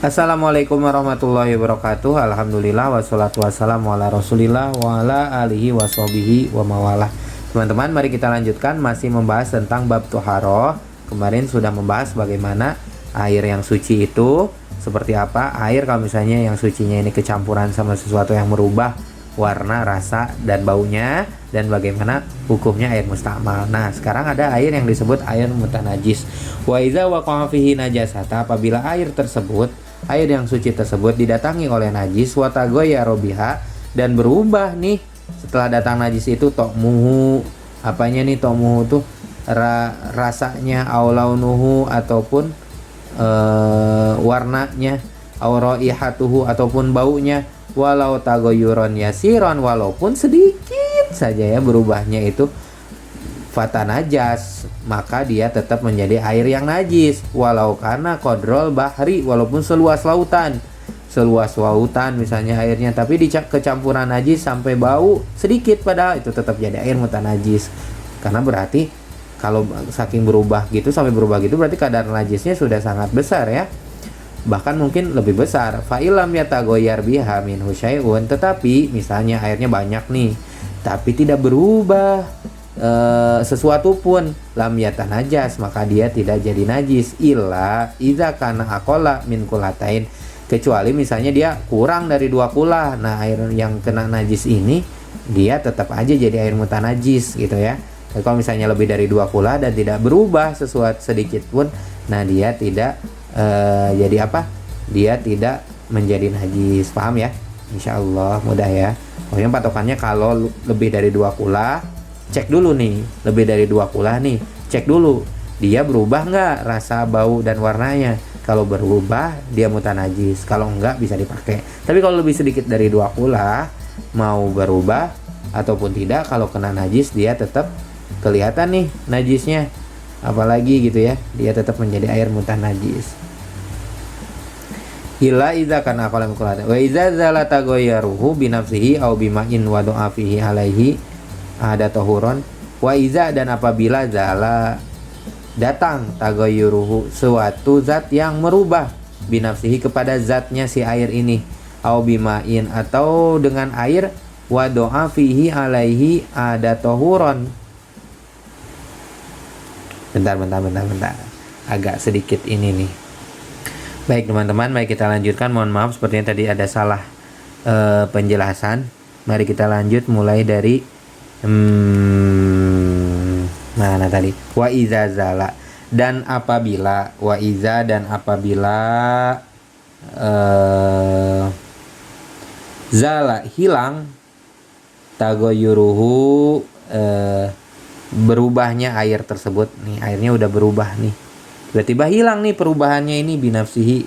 Assalamualaikum warahmatullahi wabarakatuh. Alhamdulillah wassalatu wassalamu ala rasulillah wa ala alihi washabihi wa mawalah. Teman-teman, mari kita lanjutkan masih membahas tentang bab toharoh. Kemarin sudah membahas bagaimana air yang suci itu seperti apa. Air kalau misalnya yang sucinya ini kecampuran sama sesuatu yang merubah warna, rasa, dan baunya, dan bagaimana hukumnya air mustamal. Nah, sekarang ada air yang disebut air mutanajis. Wa iza waqa'a fihi najasata, apabila air tersebut, air yang suci tersebut didatangi oleh najis, wa taghayyara biha, dan berubah nih setelah datang najis itu, tokmuhu, apanya nih tokmuhu tuh, rasanya, au launuhu, ataupun warnanya, au raihatuhu, ataupun baunya, walau tagoyuron yasiron, walaupun sedikit saja ya berubahnya itu, fatanajas, maka dia tetap menjadi air yang najis, walau karena kodrol bahri, walaupun seluas lautan misalnya airnya, tapi kecampuran najis sampai bau sedikit, padahal itu tetap jadi air mutanajis. Karena berarti kalau saking berubah gitu, sampai berubah gitu, berarti kadar najisnya sudah sangat besar ya, bahkan mungkin lebih besar. Fa'ilam yatagoyar biha minhu syai'un, tetapi misalnya airnya banyak nih tapi tidak berubah sesuatu pun, lam yatanajas, maka dia tidak jadi najis. Illa idza kana aqalla min kulatain, kecuali misalnya dia kurang dari 2 kula. Nah, air yang kena najis ini dia tetap aja jadi air mutanajis gitu ya. Tapi kalau misalnya lebih dari 2 kula dan tidak berubah sesuatu sedikit pun, nah dia tidak jadi apa? Dia tidak menjadi najis. Paham ya? Insya Allah mudah ya. Pokoknya patokannya kalau lebih dari 2 kula, cek dulu nih. Lebih dari 2 kula nih, cek dulu dia berubah nggak rasa, bau, dan warnanya. Kalau berubah dia mutanajis, kalau enggak bisa dipakai. Tapi kalau lebih sedikit dari 2 kula, mau berubah ataupun tidak, kalau kena najis dia tetap kelihatan nih najisnya. Apalagi gitu ya, dia tetap menjadi air mutanajis. Illa idza kana aqala min qulata wa idza zala taghayyaruhu bi nafsihi aw bima'in wa du'a fihi alaihi ada tahuron. Wa idza, dan apabila zala datang, taghayyuruhu suatu zat yang merubah, bi nafsihi kepada zatnya si air ini, aw bima'in atau dengan air, wa du'a fihi alaihi ada tahuron. Bentar, agak sedikit ini nih. Baik teman-teman, mari kita lanjutkan. Mohon maaf sepertinya tadi ada salah penjelasan. Mari kita lanjut mulai dari mana tadi? Wa iza zala, dan apabila, wa iza, dan apabila zala hilang, tagoyuruhu berubahnya air tersebut. Nih airnya udah berubah nih, tiba-tiba hilang nih perubahannya ini, binafsihi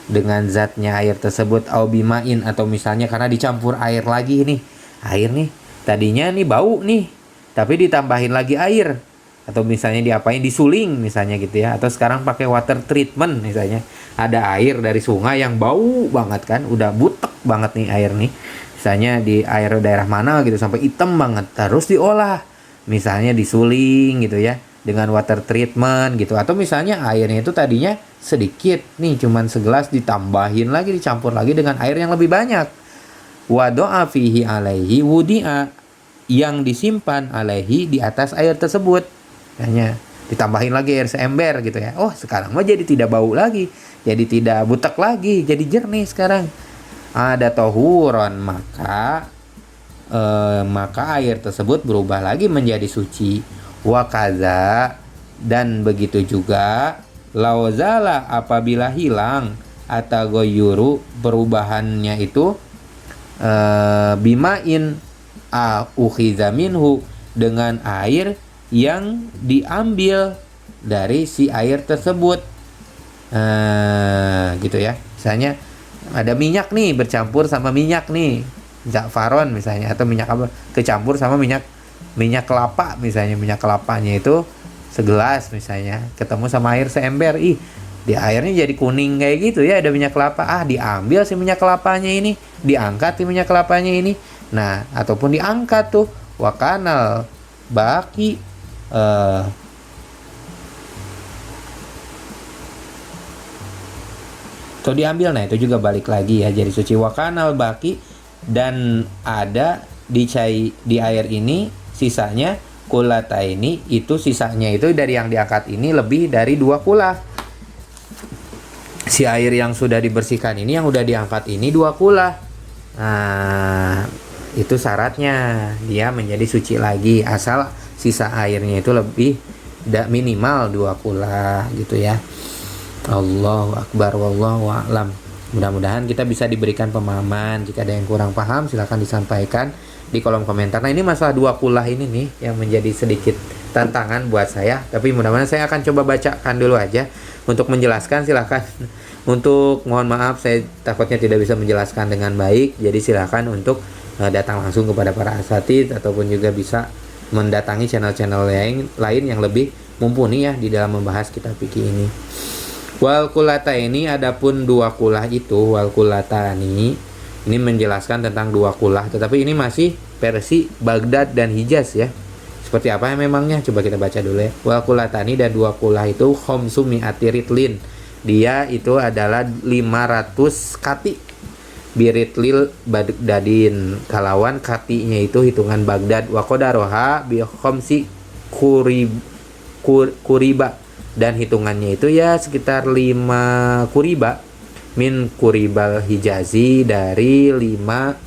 dengan zatnya air tersebut, au bimain, atau misalnya karena dicampur air lagi nih, air nih tadinya nih bau nih tapi ditambahin lagi air, atau misalnya diapain, disuling misalnya gitu ya, atau sekarang pakai water treatment misalnya, ada air dari sungai yang bau banget kan, udah butek banget nih air nih, misalnya di air daerah mana gitu sampai hitam banget, terus diolah misalnya disuling gitu ya dengan water treatment gitu, atau misalnya airnya itu tadinya sedikit nih cuman segelas, ditambahin lagi, dicampur lagi dengan air yang lebih banyak. Wado'a fihi alaihi wudi'a, yang disimpan alaihi di atas air tersebut, hanya ditambahin lagi air seember gitu ya. Oh, sekarang mah jadi tidak bau lagi, jadi tidak butek lagi, jadi jernih sekarang. Ada tohuron, maka air tersebut berubah lagi menjadi suci. Wakaza, dan begitu juga lauzala, apabila hilang atagoyuru perubahannya itu, bimain ukhiza minhu, dengan air yang diambil dari si air tersebut, gitu ya. Misalnya ada minyak nih bercampur sama minyak nih, za'faron misalnya, atau minyak apa kecampur sama minyak kelapa misalnya, minyak kelapanya itu segelas misalnya ketemu sama air seember, di airnya jadi kuning kayak gitu ya, ada minyak kelapa, diambil si minyak kelapanya ini, diangkat si minyak kelapanya ini, nah ataupun diangkat tuh, wakanal baki atau diambil. Nah itu juga balik lagi ya jadi suci. Wakanal baki, dan ada di air ini sisanya kulata ini, itu sisanya itu dari yang diangkat ini lebih dari 2 kula. Si air yang sudah dibersihkan ini, yang udah diangkat ini 2 kula. Nah itu syaratnya dia menjadi suci lagi, asal sisa airnya itu lebih minimal 2 kula gitu ya. Allahu Akbar, wallahu a'lam. Mudah-mudahan kita bisa diberikan pemahaman. Jika ada yang kurang paham silahkan disampaikan di kolom komentar. Nah ini masalah 2 kula ini nih yang menjadi sedikit tantangan buat saya, tapi mudah-mudahan saya akan coba bacakan dulu aja untuk menjelaskan. Silahkan untuk mohon maaf saya takutnya tidak bisa menjelaskan dengan baik, jadi silahkan untuk datang langsung kepada para asatidz ataupun juga bisa mendatangi channel-channel lain yang lebih mumpuni ya di dalam membahas kitab fikih ini. Wal kulata ini, adapun 2 kulah itu, wal kulata ini menjelaskan tentang 2 kulah, tetapi ini masih versi Baghdad dan Hijaz ya. Seperti apa ya memangnya? Coba kita baca dulu ya. Wal kulata ini dan 2 kulah itu khomsumi atiritlin. Dia itu adalah 500 kati biritlil Baghdadin. Kalawan katinya itu hitungan Baghdad. Wa qadaroha bi khomsi kuriba, dan hitungannya itu ya sekitar 5 kuriba min kuribal hijazi, dari 5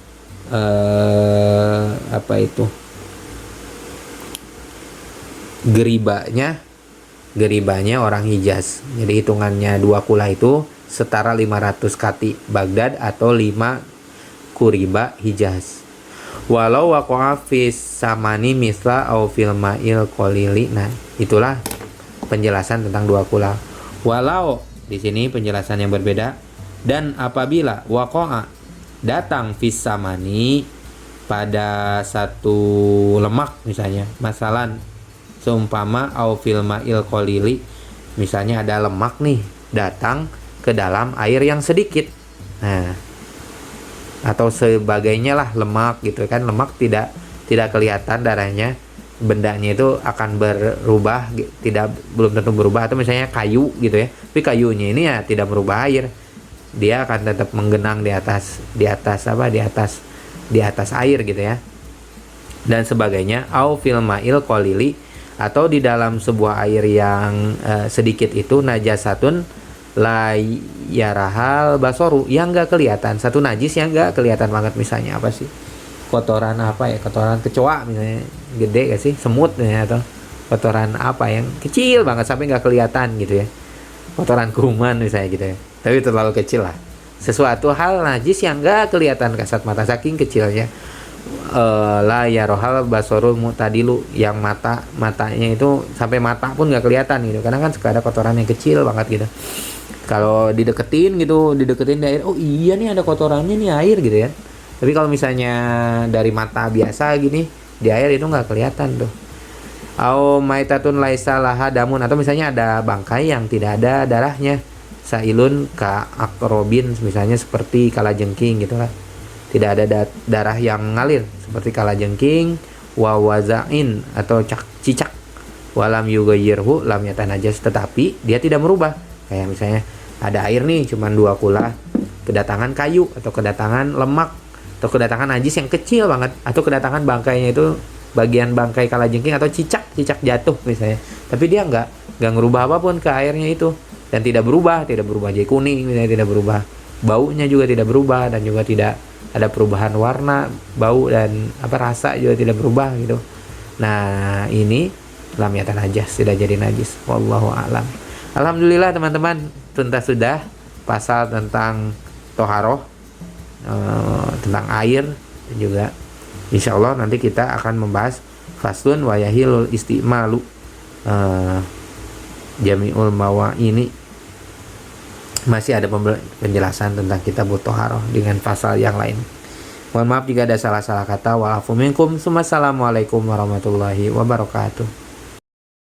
geribanya orang Hijaz. Jadi hitungannya 2 kula itu setara 500 kati Baghdad atau 5 kuriba Hijaz. Walau waqa'a fis samani misla au fil ma'il qalili. Nah, itulah penjelasan tentang 2 kula. Walau di sini penjelasan yang berbeda. Dan apabila waqa'a datang fis samani pada satu lemak misalnya, masalan seumpama au fil ma'il qalili, misalnya ada lemak nih datang ke dalam air yang sedikit. Nah, atau sebagainya lah, lemak gitu kan, lemak tidak kelihatan darahnya, bendanya itu akan berubah, belum tentu berubah. Atau misalnya kayu gitu ya, tapi kayunya ini ya tidak merubah air, dia akan tetap menggenang di atas air gitu ya, dan sebagainya. Au fil ma'il qalili, atau di dalam sebuah air yang sedikit itu najasatun la yarahal basoru, yang enggak kelihatan, satu najis yang enggak kelihatan banget. Misalnya apa sih, kotoran kotoran kecoa misalnya, gede gak sih, semut ya, atau kotoran yang kecil banget sampai nggak kelihatan gitu ya, kotoran kuman misalnya gitu ya, tapi terlalu kecil lah. Sesuatu hal najis yang nggak kelihatan kasat mata saking kecilnya. La yarohal basorul mutadilu, yang matanya itu sampai mata pun nggak kelihatan gitu, karena kan suka ada kotoran yang kecil banget gitu. Kalau dideketin di air, oh iya nih ada kotorannya nih air gitu ya. Tapi kalau misalnya dari mata biasa gini di air itu nggak kelihatan tuh. Au maitatun laisa laha damun, atau misalnya ada bangkai yang tidak ada darahnya. Sailun ka akrobin, misalnya seperti kalajengking gitu lah. Tidak ada darah yang ngalir seperti kalajengking. Wa wazain, atau cicak. Walam yughayyirhu lam yatanajas, tetapi dia tidak merubah. Kayak misalnya ada air nih cuman 2 kula, kedatangan kayu atau kedatangan lemak atau kedatangan najis yang kecil banget, atau kedatangan bangkainya itu bagian bangkai kalajengking atau cicak jatuh misalnya, tapi dia nggak ngerubah apapun ke airnya itu, dan tidak berubah jadi kuning misalnya, tidak berubah baunya juga, tidak berubah, dan juga tidak ada perubahan warna, bau, dan rasa juga tidak berubah gitu. Nah ini lam yatanajas, tidak jadi najis. Wallahu a'lam. Alhamdulillah teman-teman, tuntas sudah pasal tentang toharoh, tentang air, dan juga insya Allah nanti kita akan membahas faslun wa yahilul istimalu jami'ul mawa. Ini masih ada penjelasan tentang kitabut toharoh dengan pasal yang lain. Mohon maaf jika ada salah-salah kata. Wa'afu minkum. Assalamualaikum warahmatullahi wabarakatuh.